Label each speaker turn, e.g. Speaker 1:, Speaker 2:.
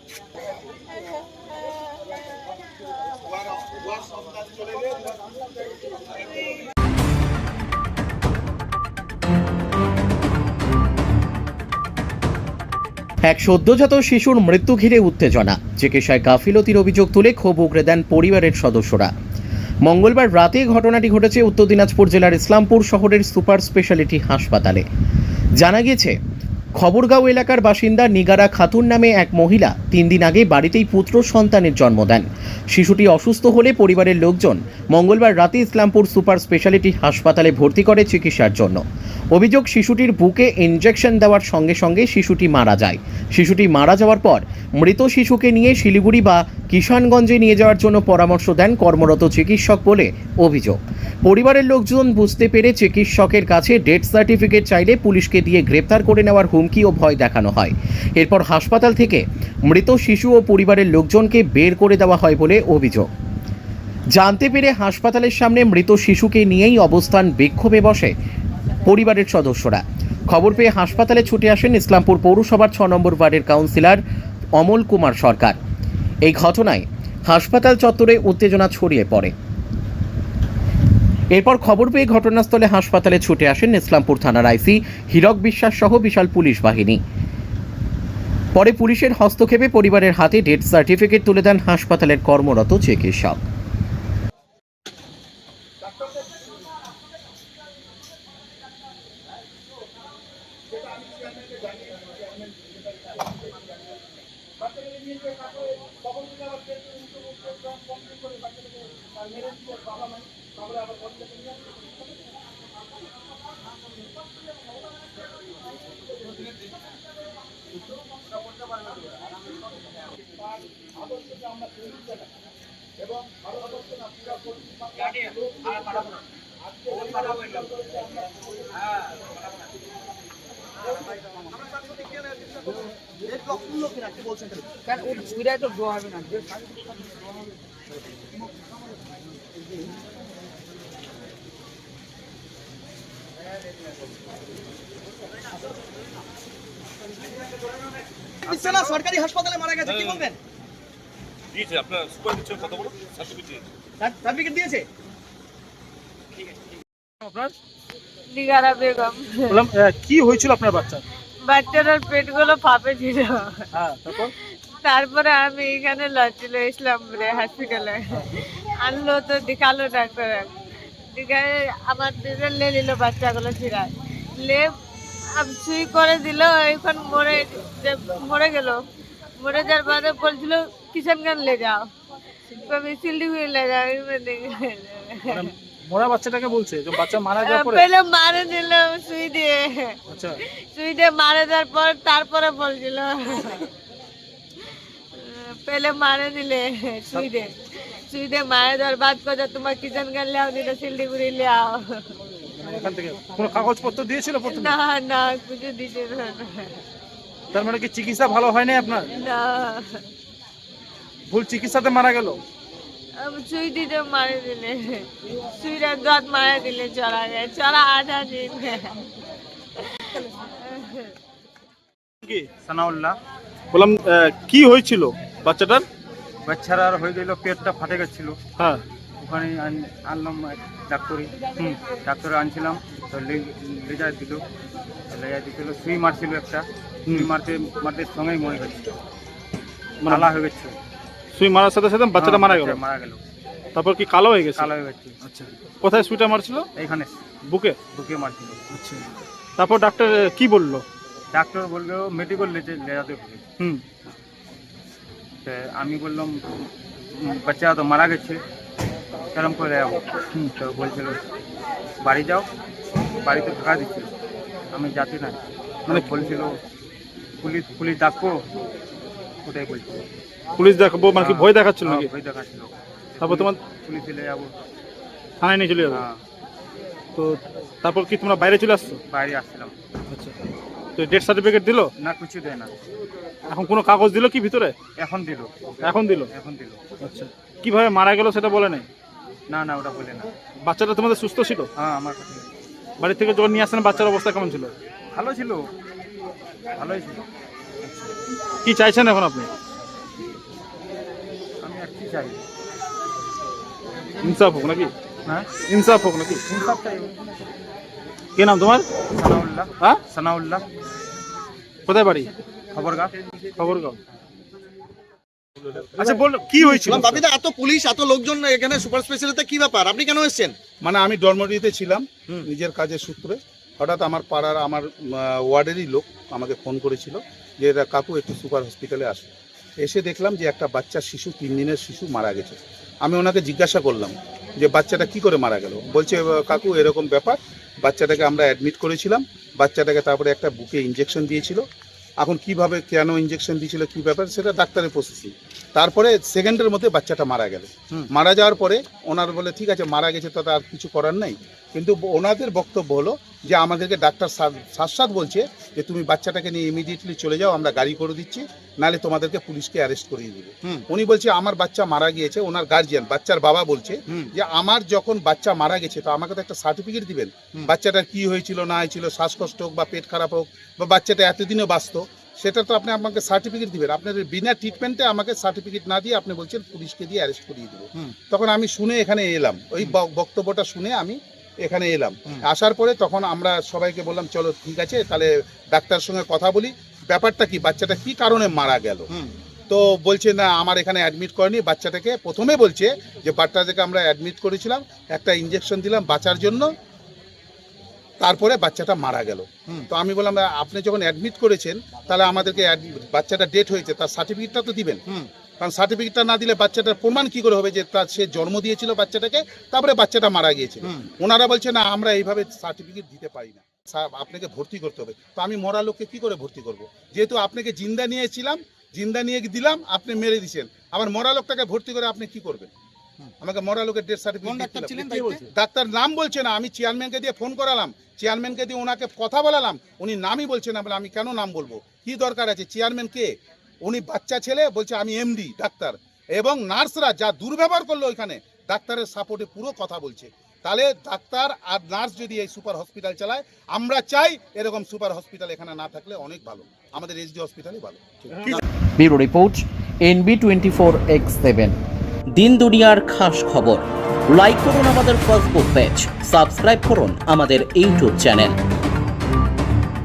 Speaker 1: এক সদ্যজাত শিশুর মৃত্যু ঘিরে উত্তেজনা, চিকিৎসায় গাফিলতির অভিযোগ তুলে ক্ষোভ উগরে দেন পরিবারের সদস্যরা। মঙ্গলবার রাতে ঘটনাটি ঘটেছে উত্তর দিনাজপুর জেলার ইসলামপুর শহরের সুপার স্পেশালিটি হাসপাতালে। জানা গিয়েছে, খবরগাঁও এলাকার বাসিন্দা নিগারা খাতুন নামে এক মহিলা 3 দিন আগে বাড়িতেই পুত্র সন্তানের জন্ম দেন। শিশুটি অসুস্থ হলে পরিবারের লোকজন মঙ্গলবার রাতে ইসলামপুর সুপার স্পেশালিটি হাসপাতালে ভর্তি করে চিকিৎসার জন্য। অভিযোগ, শিশুটির বুকে ইনজেকশন দেওয়ার সঙ্গে সঙ্গে শিশুটি মারা যায়। শিশুটি মারা যাওয়ার পর মৃত শিশুকে নিয়ে শিলিগুড়ি বা কিষানগঞ্জে নিয়ে যাওয়ার জন্য পরামর্শ দেন কর্মরত চিকিৎসক বলে অভিযোগ। পরিবারের লোকজন বুঝতে পেরে চিকিৎসকের কাছে ডেথ সার্টিফিকেট চাইলে পুলিশকে দিয়ে গ্রেপ্তার করে নেওয়ার হুমকি ও ভয় দেখানো হয়। এরপর হাসপাতাল থেকে মৃত শিশু ও পরিবারের লোকজনকে বের করে দেওয়া হয় বলে অভিযোগ। জানতে পেরে হাসপাতালের সামনে মৃত শিশুকে নিয়েই অবস্থান বিক্ষোভে বসে পরিবারের সদস্যরা। খবর পেয়ে হাসপাতালে ছুটে আসেন ইসলামপুর পৌরসভার 6 নম্বর ওয়ার্ডের কাউন্সিলর অমল কুমার সরকার। এই ঘটনায় হাসপাতাল চত্বরে উত্তেজনা ছড়িয়ে পড়ে। এরপর খবর পেয়ে ঘটনাস্থলে হাসপাতালে ছুটে আসেন ইসলামপুর থানার আইসি হীরক বিশ্বাস সহ বিশাল পুলিশ বাহিনী। পরে পুলিশের হস্তক্ষেপে পরিবারের হাতে ডেথ সার্টিফিকেট তুলে দেন হাসপাতালের কর্মরত চিকিৎসক।
Speaker 2: সরকারি হাসপাতালে মারা গেছে, কি বলবেন?
Speaker 3: দিয়েছে আপনার সুপারভাইজার কত বড় সার্টিফিকেট
Speaker 2: দিয়েছে।
Speaker 3: আপনার
Speaker 4: নিগারা বেগম।
Speaker 3: বললাম কি হয়েছিল আপনার
Speaker 4: বাচ্চাটার পেটগুলো ফাঁপে ছিল।
Speaker 3: হ্যাঁ,
Speaker 4: তারপরে আমি এখানে লচ্ছিল ইসলামপুরে হসপিটালে আনলো, তো দেখালো ডাক্তার। দেখায় আমার দুজন লে নিল বাচ্চাগুলো ছিড়ায় লে সুই করে দিল। এখন মরে গেল। মরে যাওয়ার বাদে বলছিল কিষানগঞ্জ লে যাও, কবি শিলিগুড়ি লে যাও।
Speaker 3: মরা বাচ্চাটাকে বলছে যে বাচ্চা মারা যাওয়ার পরে
Speaker 4: পহলে মারে দিল সুই দিয়ে।
Speaker 3: আচ্ছা,
Speaker 4: সুই দিয়ে মারা যাওয়ার পর তারপরে বলছিল पहले मारे दिले सुई दे मारे देওয়ার বাদ কথা তোমার কিষানগঞ্জ ले आओ, नहीं तो सिलीगुड़ी ले आओ।
Speaker 3: এখান থেকে কোনো কাগজপত্র দিয়েছিল প্রথমে?
Speaker 4: না না, কিছু দিতে না।
Speaker 3: তার মানে কি চিকিৎসা ভালো হয় না আপনার?
Speaker 4: না,
Speaker 3: ভুল চিকিৎসাতে মারা গেল।
Speaker 4: अब सुई दीते मारे दिले, सुई रे दांत मारे दिले, चला गए, चला आधा दिन में।
Speaker 3: কি
Speaker 5: সানাউল্লাহ।
Speaker 3: বললাম কি হয়েছিল বাচ্চাটার?
Speaker 5: বাচ্চার হয়ে গেল, পেটটা ফাটে গেছিল।
Speaker 3: হ্যাঁ,
Speaker 5: ওখানে আনলাম ডাক্তারি। ডাক্তারে আনছিলাম, তো লেজা দিল, সুই মারছিল একটা। সুই মারতে মারতে সঙ্গেই মরে গেছে, মালা হয়ে গেছে।
Speaker 3: সুই মারার সাথে সাথে বাচ্চাটা মারা গেল। তারপর কি কালো হয়ে গেছে?
Speaker 5: কালো হয়ে গেছে।
Speaker 3: আচ্ছা, কোথায় সুইটা মারছিল?
Speaker 5: এইখানে
Speaker 3: বুকে।
Speaker 5: বুকে মারছিল।
Speaker 3: আচ্ছা, তারপর ডাক্তার কি বললো?
Speaker 5: ডাক্তার বললো মেডিকেল লেজাতে হবে। আমি বললাম বাচ্চা তো মারা গেছে, কেরম করে যাবো? তো বলছিল বাড়ি যাও, বাড়িতে থাকা দিচ্ছিল। আমি যাতে না, মানে বলছিল পুলিশ ডাকবো, ওটাই বলছিল।
Speaker 3: পুলিশ দেখাবো মানে কি ভয় দেখাচ্ছিল নাকি?
Speaker 5: ভয় দেখাচ্ছিল।
Speaker 3: তারপর তোমার
Speaker 5: পুলিশ চলে যাবো,
Speaker 3: থানায় নিয়ে চলে যাবো।
Speaker 5: হ্যাঁ।
Speaker 3: তো তারপর কি তোমরা বাইরে চলে আসছো?
Speaker 5: বাইরে আসছিলাম।
Speaker 3: আচ্ছা, তো ডেথ সার্টিফিকেট দিলো
Speaker 5: না, কিছু দেয় না।
Speaker 3: এখন কোনো কাগজ দিলো কি ভিতরে?
Speaker 5: এখন দিল।
Speaker 3: এখন দিল?
Speaker 5: এখন দিল।
Speaker 3: আচ্ছা, কিভাবে মারা গেল সেটা বলে নাই?
Speaker 5: না না, ওটা বলে না।
Speaker 3: বাচ্চাটা তোমাদের সুস্থ ছিল?
Speaker 5: হ্যাঁ, আমার কাছে
Speaker 3: বাড়ি থেকে যখন নিয়ে আসেন বাচ্চার অবস্থা কেমন ছিল?
Speaker 5: ভালো ছিল, ভালোই ছিল।
Speaker 3: কি চাইছেন এখন আপনি?
Speaker 5: চাই।
Speaker 3: ইনসাফ হোক নাকি?
Speaker 5: হ্যাঁ,
Speaker 3: ইনসাফ হোক নাকি?
Speaker 5: ইনসাফ চাই।
Speaker 3: কি নাম তোমার?
Speaker 5: সানাউল্লাহ।
Speaker 3: হ্যাঁ,
Speaker 5: সানাউল্লাহ,
Speaker 3: কোথায় বাড়ি?
Speaker 5: খবরগাঁ।
Speaker 3: খবরগাঁও। আচ্ছা বল, কি হয়েছিল?
Speaker 2: বাপিদা, এত পুলিশ এত লোকজন এখানে সুপার স্পেশালিতে কি ব্যাপার? আপনি কেন এসেছেন?
Speaker 6: মানে আমি ডরমরিতে ছিলাম নিজের কাজের সূত্রে। হঠাৎ আমার পাড়ার আমার ওয়ার্ডেরই লোক আমাকে ফোন করেছিল যে এরা কাকু একটু সুপার হসপিটালে আসো। এসে দেখলাম যে একটা বাচ্চা শিশু, 3 দিনের শিশু মারা গেছে। আমি ওনাকে জিজ্ঞাসা করলাম যে বাচ্চাটা কি করে মারা গেল। বলছে কাকু এরকম ব্যাপার, বাচ্চাটাকে আমরা অ্যাডমিট করেছিলাম, বাচ্চাটাকে তারপরে একটা বুকে ইঞ্জেকশন দিয়েছিল। এখন কিভাবে কেন ইঞ্জেকশন দিয়েছিল কী ব্যাপার সেটা ডাক্তারের প্রসেসিং। তারপরে সেকেন্ডের মধ্যে বাচ্চাটা মারা গেল। মারা যাওয়ার পরে ওনার বলে ঠিক আছে মারা গেছে, তাতে আর কিছু করার নাই। কিন্তু ওনাদের বক্তব্য হলো যে আমাদেরকে ডাক্তার সাক্ষাৎ বলছে যে তুমি বাচ্চাটাকে নিয়ে ইমিডিয়েটলি চলে যাও, আমরা গাড়ি করে দিচ্ছি, নাহলে তোমাদেরকে পুলিশকে অ্যারেস্ট করিয়ে দেবে। উনি বলছে আমার বাচ্চা মারা গিয়েছে, ওনার গার্জিয়ান বাচ্চার বাবা বলছে যে আমার যখন বাচ্চা মারা গেছে তো আমাকে তো একটা সার্টিফিকেট দিবেন, বাচ্চাটার কি হয়েছিল না হয়েছিল, শ্বাসকষ্ট হোক বা পেট খারাপ হোক বা বাচ্চাটা এতদিনও বাঁচত, সেটা তো আপনি আমাকে সার্টিফিকেট দিবেন। আপনার বিনা ট্রিটমেন্টে আমাকে সার্টিফিকেট না দিয়ে আপনি বলছেন পুলিশকে দিয়ে অ্যারেস্ট করিয়ে দেবো। তখন আমি শুনে এখানে এলাম, ওই বক্তব্যটা শুনে আমি এখানে এলাম। আসার পরে তখন আমরা সবাইকে বললাম চলো ঠিক আছে তাহলে ডাক্তারের সঙ্গে কথা বলি, ব্যাপারটা কি, বাচ্চাটা কি কারণে মারা গেল। তো বলছে না আমার এখানে অ্যাডমিট করেনি, বাচ্চাটাকে প্রথমে বলছে যে বাচ্চাটাকে আমরা অ্যাডমিট করেছিলাম, একটা ইঞ্জেকশন দিলাম বাঁচার জন্য, তারপরে বাচ্চাটা মারা গেল। তো আমি বললাম আপনি যখন অ্যাডমিট করেছেন তাহলে আমাদেরকে বাচ্চাটা ডেট হয়েছে তার সার্টিফিকেটটা তো দিবেন, কারণ সার্টিফিকেটটা না দিলে বাচ্চাটার প্রমাণ কি করে হবে যে তার সে জন্ম দিয়েছিল বাচ্চাটাকে, তারপরে বাচ্চাটা মারা গিয়েছিল। ওনারা বলছে না আমরা এইভাবে সার্টিফিকেট দিতে পারি না, আপনাকে ভর্তি করতে হবে। তো আমি মরা লোককে কি করে ভর্তি করব, যেহেতু আপনাকে জিন্দা নিয়েছিলাম, জিন্দা নিয়ে দিলাম, আপনি মেরে দিয়েছেন, আবার মরা লোকটাকে ভর্তি করে আপনি কি করবেন? আমাকে মরা লোকের ডেথ সার্টিফিকেট, ডাক্তার নাম বলছে না। আমি চেয়ারম্যানকে দিয়ে ফোন করালাম, চেয়ারম্যানকে দিয়ে ওনাকে কথা বলালাম, উনি নামই বলছে না। বলে আমি কেন নাম বলবো, কি দরকার আছে? চেয়ারম্যান কে? উনি বাচ্চা ছেলে, বলছে আমি এমডি ডাক্তার, এবং নার্সরা যা দুর্ব্যবহার করলো ওইখানে ডাক্তারের সাপোর্টে পুরো কথা বলছে। তাহলে ডাক্তার আর নার্স যদি এই সুপার হসপিটাল চালায়, আমরা চাই এরকম সুপার হসপিটাল এখানে না থাকলে অনেক ভালো, আমাদের এসডি হসপিটালই ভালো।
Speaker 1: Bureau report, NB24X7। দিন দুনিয়ার খাস খবর। লাইক করুন আমাদের ফেসবুক পেজ, সাবস্ক্রাইব করুন আমাদের ইউটিউব চ্যানেল।